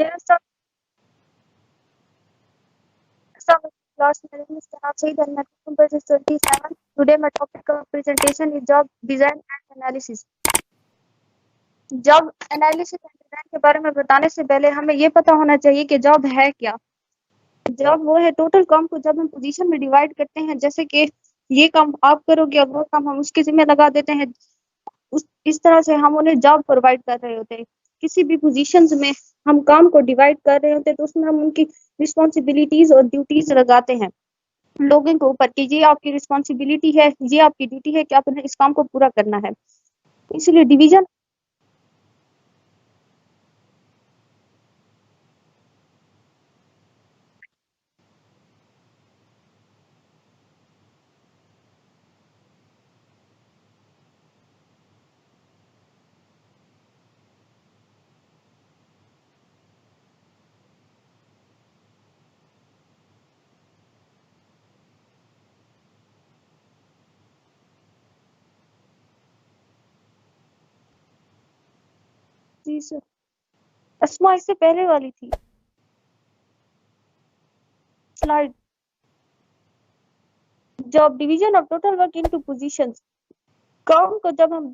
Dear class, my name is Tanab Saeed and my room number is 27. Today my topic of presentation is job design and analysis. Job analysis and design के बारे में बताने से पहले हमें ये पता होना चाहिए कि जॉब है क्या। जॉब वो है टोटल काम को जब हम पोजीशन में डिवाइड करते हैं, जैसे कि ये काम आप करोगे और वो काम हम उसके जिम्मे लगा देते हैं। इस तरह से हम उन्हें जॉब प्रोवाइड कर रहे होते हैं। किसी भी पोजीशंस में हम काम को डिवाइड कर रहे होते हैं तो उसमें हम उनकी रिस्पॉन्सिबिलिटीज और ड्यूटीज लगाते हैं लोगों के ऊपर कि ये आपकी रिस्पॉन्सिबिलिटी है, ये आपकी ड्यूटी है कि आपने इस काम को पूरा करना है। इसलिए डिवीजन अस्मा इससे पहले वाली थी slide. Job division of total work into positions. काम को जब हम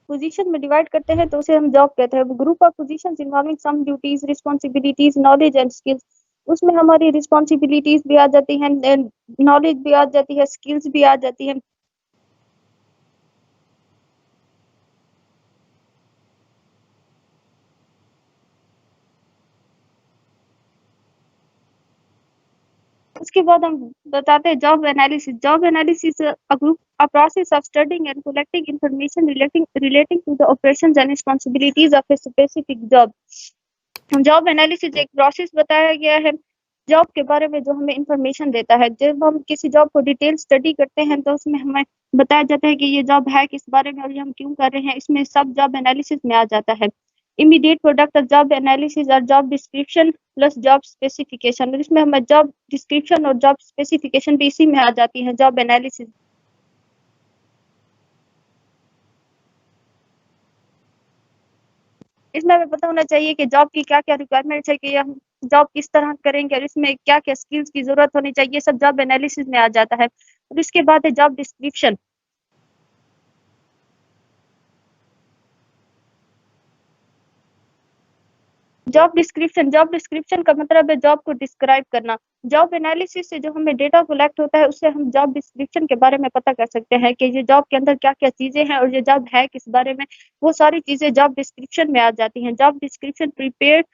पोजीशन में डिवाइड करते हैं तो उसे हम जॉब कहते हैं। Group of positions involving some duties, responsibilities, knowledge and skills. उसमें हमारी रिस्पॉन्सिबिलिटीज भी आ जाती हैं, नॉलेज भी आ जाती है, स्किल्स भी आ जाती हैं। उसके बाद हम बताते हैं job analysis. Job analysis a group a process of studying and collecting information relating to the operations and responsibilities of a specific job. Job analysis एक प्रोसेस बताया गया है जॉब के बारे में जो हमें इंफॉर्मेशन देता है। जब हम किसी जॉब को डिटेल स्टडी करते हैं तो उसमें हमें बताया जाता है कि ये जॉब है किस बारे में और ये हम क्यों कर रहे हैं। इसमें सब जॉब एनालिसिस में आ जाता है। Immediate product of job analysis और job description plus job specification. इसमें हमें जॉब डिस्क्रिप्शन और जॉब स्पेसिफिकेशन भी इसी में आ जाती है जॉब एनालिसिस। इसमें हमें पता होना चाहिए कि जॉब की क्या क्या रिक्वायरमेंट्स है, कि हम जॉब किस तरह करेंगे और इसमें क्या क्या स्किल्स की जरूरत होनी चाहिए, सब जॉब एनालिसिस में आ जाता है। और इसके बाद है जॉब डिस्क्रिप्शन। जॉब डिस्क्रिप्शन का मतलब है जॉब को डिस्क्राइब करना। जॉब एनालिसिस से जो हमें डेटा कलेक्ट होता है उससे हम जॉब डिस्क्रिप्शन के बारे में पता कर सकते हैं कि ये जॉब के अंदर क्या क्या चीजें हैं और ये जॉब है किस बारे में। वो सारी चीजें जॉब डिस्क्रिप्शन में आ जाती हैं। Job description prepare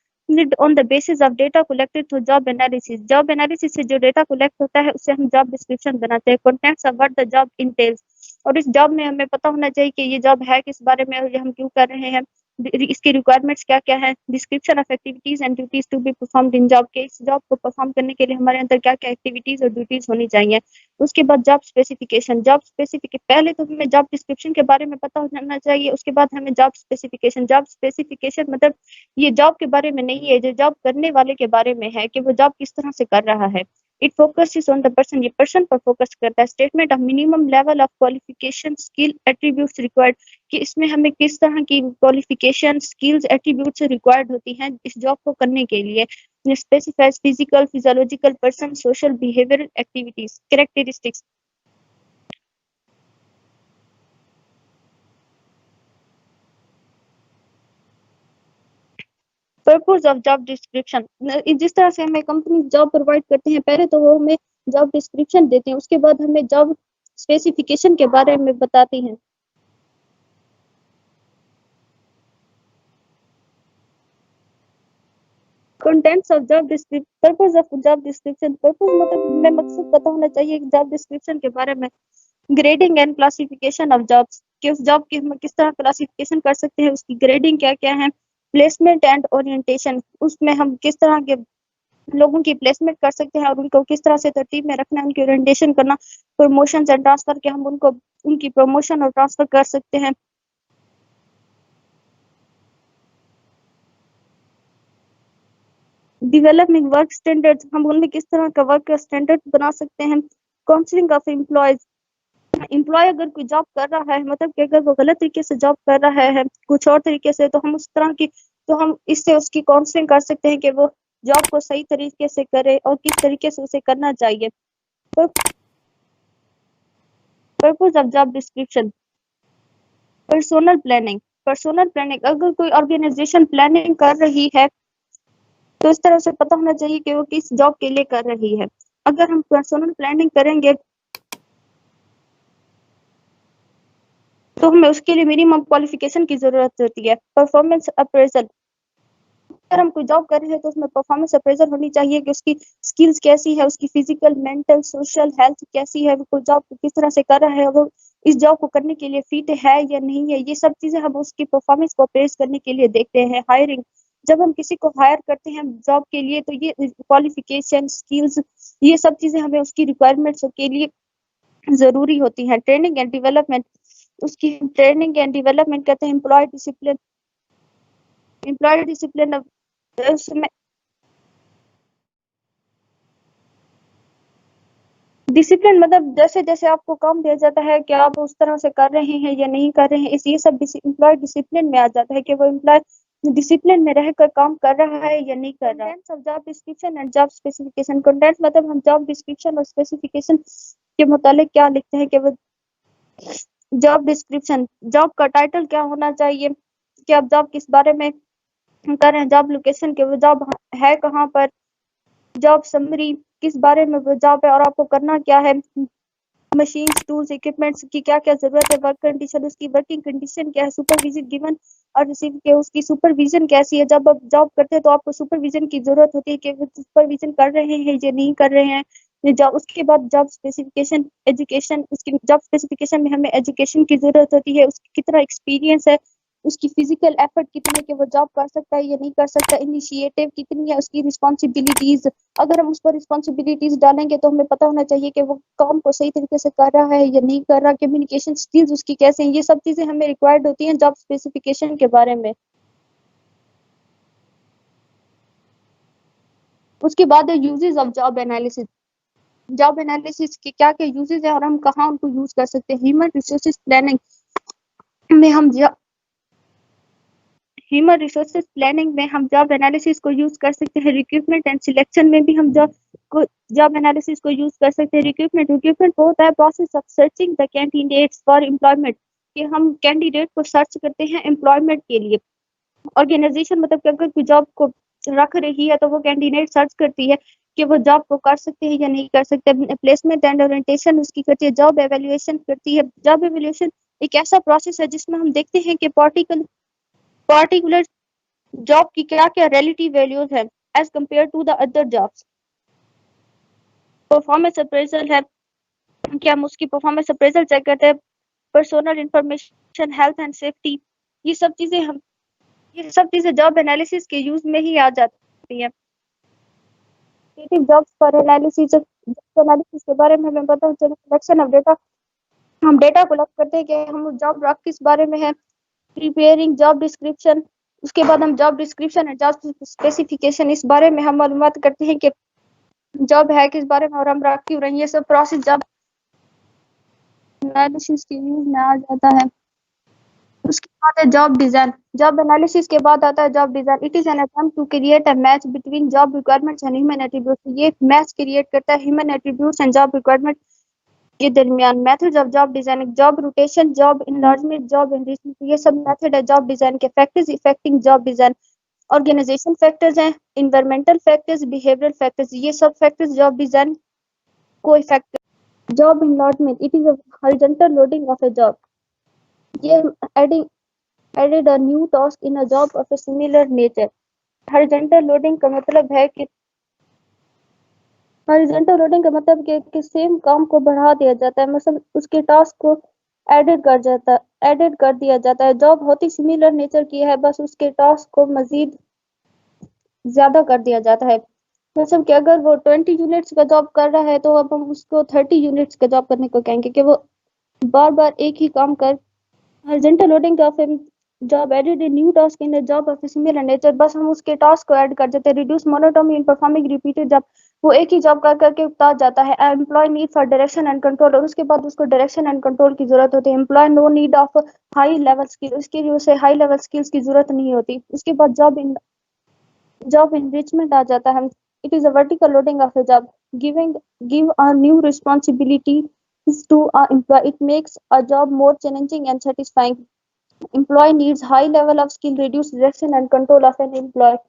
on the basis of data collected through job analysis. Job analysis से जो डेटा कलेक्ट होता है उससे हम जॉब डिस्क्रिप्शन बनाते हैं। Contents of what the job entails. और इस जॉब में हमें पता होना चाहिए कि ये जॉब है किस बारे में और ये हम क्यों कर रहे हैं। इसकी रिक्वायरमेंट्स क्या क्या है। Description of activities and duties to be performed in job. के इस जॉब को परफॉर्म करने के लिए हमारे अंदर क्या क्या एक्टिविटीज और ड्यूटीज होनी चाहिए। उसके बाद जॉब स्पेसिफिकेशन। पहले तो हमें जॉब डिस्क्रिप्शन के बारे में पता होना चाहिए, उसके बाद हमें जॉब स्पेसिफिकेशन। जॉब स्पेसिफिकेशन मतलब ये जॉब के बारे में नहीं है, जो जॉब करने वाले के बारे में है कि वो जॉब किस तरह से कर रहा है। It focuses on the person. ये पर्सन पर फोकस करता है। Statement of minimum level of qualification skill attributes required. कि इसमें हमें किस तरह की क्वालिफिकेशन स्किल्स एट्रीब्यूट्स रिक्वायर्ड होती हैं इस जॉब को करने के लिए। Specifies physical, physiological, person, social, behavioural activities characteristics. Purpose of job description. जिस तरह से हमें कंपनी जॉब प्रोवाइड करते हैं, पहले तो वो हमें जॉब डिस्क्रिप्शन देते हैं, उसके बाद हमें जॉब स्पेसिफिकेशन के बारे में बताती हैं। Contents of job description. Purpose of job description. Purpose मतलब हमें मकसद पता होना चाहिए जॉब डिस्क्रिप्शन के बारे में। Grading and classification of jobs. कि उस जॉब की हम किस तरह क्लासिफिकेशन कर सकते हैं, उसकी ग्रेडिंग क्या क्या है। Placement and orientation. उसमें हम किस तरह के लोगों की प्लेसमेंट कर सकते हैं और उनको किस तरह से तरतीब में रखना है, उनकी ओरिएंटेशन करना। प्रमोशन एंड ट्रांसफर के हम उनको उनकी प्रमोशन और ट्रांसफर कर सकते हैं। Developing work standards. हम उनमें किस तरह का वर्क स्टैंडर्ड बना सकते हैं। Counselling of employees. एम्प्लॉय अगर कोई जॉब कर रहा है, मतलब कि अगर वो गलत तरीके से जॉब कर रहा है कुछ और तरीके से, तो हम उस तरह की तो हम इससे उसकी काउंसलिंग कर सकते हैं कि वो जॉब को सही तरीके से करे और किस तरीके से उसे करना चाहिए। Purpose of job description. Personnel planning अगर कोई ऑर्गेनाइजेशन प्लानिंग कर रही है तो इस तरह से पता होना चाहिए कि वो किस जॉब के लिए कर रही है। अगर हम पर्सोनल प्लानिंग करेंगे तो हमें उसके लिए मिनिमम क्वालिफिकेशन की जरूरत होती है। Performance appraisal. अगर हम कोई जॉब कर रहे हैं तो उसमें परफॉर्मेंस अप्रेजल होनी चाहिए कि उसकी स्किल्स कैसी है, उसकी फिजिकल, मेंटल, सोशल हेल्थ कैसी है, वो कोई जॉब किस तरह से कर रहा है, वो इस जॉब को करने के लिए फिट है या नहीं है। ये सब चीजें हम उसकी परफॉर्मेंस को अप्रेज करने के लिए देखते हैं। हायरिंग। जब हम किसी को हायर करते हैं जॉब के लिए तो ये क्वालिफिकेशन, स्किल्स, ये सब चीजें हमें उसकी रिक्वायरमेंट्स के लिए जरूरी होती हैं। Training and development. उसकी ट्रेनिंग एंड डेवलपमेंट कहते हैं एम्प्लॉय डिसिप्लिन। उसमें डिसिप्लिन मतलब जैसे जैसे आपको काम दिया जाता है कि आप उस तरह से कर रहे हैं या नहीं कर रहे हैं, इस ये सब एम्प्लॉय डिसिप्लिन में आ जाता है कि वो एम्प्लॉय डिसिप्लिन में रहकर काम कर रहा है या नहीं कर रहा है। Contents of job description and job specification. Content मतलब हम जॉब डिस्क्रिप्शन और स्पेसिफिकेशन के मुतालिक क्या लिखते हैं कि वो जॉब डिस्क्रिप्शन, जॉब का टाइटल क्या होना चाहिए, कि आप जॉब किस बारे में कर रहे हैं, जॉब लोकेशन के वो जॉब है कहाँ पर, जॉब समरी किस बारे में वो जॉब है और आपको करना क्या है, मशीन, टूल्स, इक्विपमेंट्स की क्या क्या जरूरत है, वर्क कंडीशन, उसकी वर्किंग कंडीशन क्या है, सुपरविजन गिवन और रिसीव के उसकी सुपरविजन कैसी है। जब आप जॉब करते हैं तो आपको सुपरविजन की जरूरत होती है कि वो सुपरविजन कर रहे हैं या नहीं कर रहे हैं। जॉब उसके बाद जॉब स्पेसिफिकेशन, एजुकेशन। उसकी जॉब स्पेसिफिकेशन में हमें एजुकेशन की जरूरत होती है, उसकी कितना एक्सपीरियंस है, उसकी फिजिकल एफर्ट कितनी है कि वो जॉब कर सकता है या नहीं कर सकता, इनिशिएटिव कितनी है, उसकी रिस्पॉन्सिबिलिटीज। अगर हम उस पर रिस्पॉन्सिबिलिटीज डालेंगे तो हमें पता होना चाहिए कि वो काम को सही तरीके से कर रहा है या नहीं कर रहा, कम्युनिकेशन स्किल्स उसकी कैसे हैं। ये सब चीजें हमें रिक्वायर्ड होती हैं जॉब स्पेसिफिकेशन के बारे में। उसके बाद है uses of job analysis. Job analysis के क्या क्या यूजेस है और हम कहाँ उनको यूज कर सकते हैं। ह्यूमन रिसोर्सेज प्लानिंग में हम जॉब एनालिसिस को यूज कर सकते हैं। रिक्रूटमेंट एंड सिलेक्शन में भी हम जॉब एनालिसिस को यूज कर सकते हैं। रिक्रूटमेंट वो होता है process of searching the candidates for employment, कि हम कैंडिडेट को सर्च करते हैं एम्प्लॉयमेंट के लिए। ऑर्गेनाइजेशन मतलब कि अगर कोई जॉब को रख रही है तो वो कैंडिडेट सर्च करती है कि वो जॉब को कर सकते हैं या नहीं कर सकते। प्लेसमेंट एंड ओरिएंटेशन उसकी करती है। जॉब एवेल्युएशन करती है। जॉब एवेल्युएशन एक ऐसा प्रोसेस है जिसमें हम देखते हैं कि पर्टिकुलर जॉब की क्या क्या रिलेटिव वैल्यूज है as compare to the other jobs. Performance appraisal है कि हम उसकी परफॉर्मेंस अप्रेजल चेक करते हैं। Personal information, health and safety, ये सब चीजें हम ये सब चीजें जॉब एनालिसिस के यूज में ही आ जाती है। जॉब्स फॉर एनालिसिस एनालिसिस के बारे में हमें पता चले। कलेक्शन ऑफ डेटा, हम डेटा कलेक्ट करते हैं कि हम जॉब रख किस बारे में है। प्रिपेयरिंग जॉब डिस्क्रिप्शन, उसके बाद हम जॉब डिस्क्रिप्शन और जॉब स्पेसिफिकेशन इस बारे में हम मालूमात करते हैं कि जॉब है किस बारे में और हम रख क्यों रहे हैं। ये सब प्रोसेस जॉब एनालिसिस के यूज में आ जाता है। उसके बाद है जॉब डिजाइन। जॉब एनालिसिस के बाद आता है job design. It is an attempt to create a match between job requirements and human attributes. ये मैच क्रिएट करता है human attributes and job requirement के दरमियान। Methods of job designing, job rotation, job enlargement, job enrichment, ये सब method है job design के। Factors affecting job design, organisation factors हैं, इन्वायरमेंटल फैक्टर्स, बिहेवियरल फैक्टर्स, ये सब फैक्टर्स जॉब डिजाइन को effect. Job enlargement, it is a horizontal loading of a job. ये added a new task in a job of a similar nature। Horizontal loading का मतलब है कि horizontal loading का मतलब कि सेम काम को बढ़ा दिया जाता है, मतलब उसके टास्क को एडेड कर दिया जाता है। जॉब होती सिमिलर नेचर की है, बस उसके टास्क को मजीद ज्यादा कर दिया जाता है। मतलब कि अगर वो 20 यूनिट्स का जॉब कर रहा है तो अब हम उसको 30 यूनिट्स का जॉब करने को कहेंगे कि वो बार बार एक ही काम कर। Horizontal loading of job added a new task in a job of similar nature, बस हम उसके टास्क को ऐड कर देते हैं। Reduce monotony in performing repeated job, वो एक ही जॉब कर करके उगता जाता है। Employee need for direction and control, और उसके बाद उसको डायरेक्शन एंड कंट्रोल की जरूरत होती है। Employee no need of high level skill, उसके लिए उसे हाई लेवल स्किल्स की जरूरत नहीं होती। उसके बाद जॉब इनरिचमेंट आ जाता है। It is a vertical loading of a job, give a new responsibilities to a employee. It makes a job more challenging and satisfying. Employee needs high level of skill, reduce direction and control of an employee.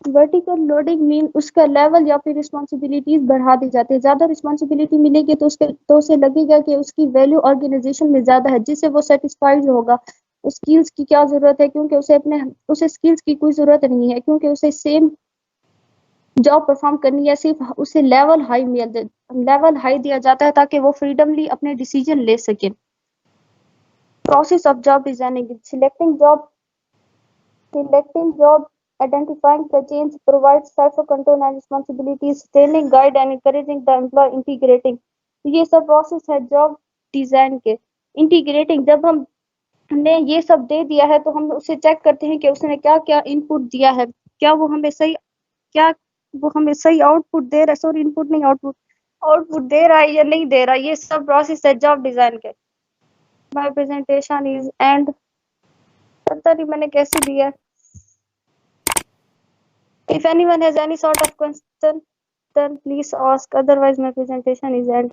Vertical loading mean उसका level या फिर responsibilities बढ़ा दी जाती है। ज्यादा responsibility मिलेगी तो उसे लगेगा कि उसकी वैल्यू ऑर्गेनाइजेशन में ज्यादा है, जिससे वो सेटिस्फाइड होगा। उस स्किल्स की क्या जरूरत है, क्योंकि उसे स्किल्स की कोई जरूरत नहीं है, क्योंकि उसे सेम जॉब परफॉर्म करनी है। सिर्फ उसे लेवल हाई दिया जाता है ताकि वो फ्रीडमली अपने डिसीजन ले सके। Process of job designing, selecting job, identifying the change, provide self-control and responsibilities, training, guide and encouraging the employee, integrating। ये सब प्रोसेस है जॉब डिजाइन के। इंटीग्रेटिंग, जब हमने ये सब दे दिया है तो हम उसे चेक करते हैं कि उसने क्या क्या इनपुट दिया है, क्या वो हमें सही क्या वो हमें सही आउटपुट दे रहा है, सॉरी इनपुट नहीं, आउटपुट आउटपुट दे रहा है या नहीं दे रहा है। ये सब प्रोसेस है जॉब डिजाइन के। माय प्रेजेंटेशन इज एंड, पता नहीं मैंने कैसे दिया। If anyone has any sort of question, then please ask. Otherwise, my presentation is end.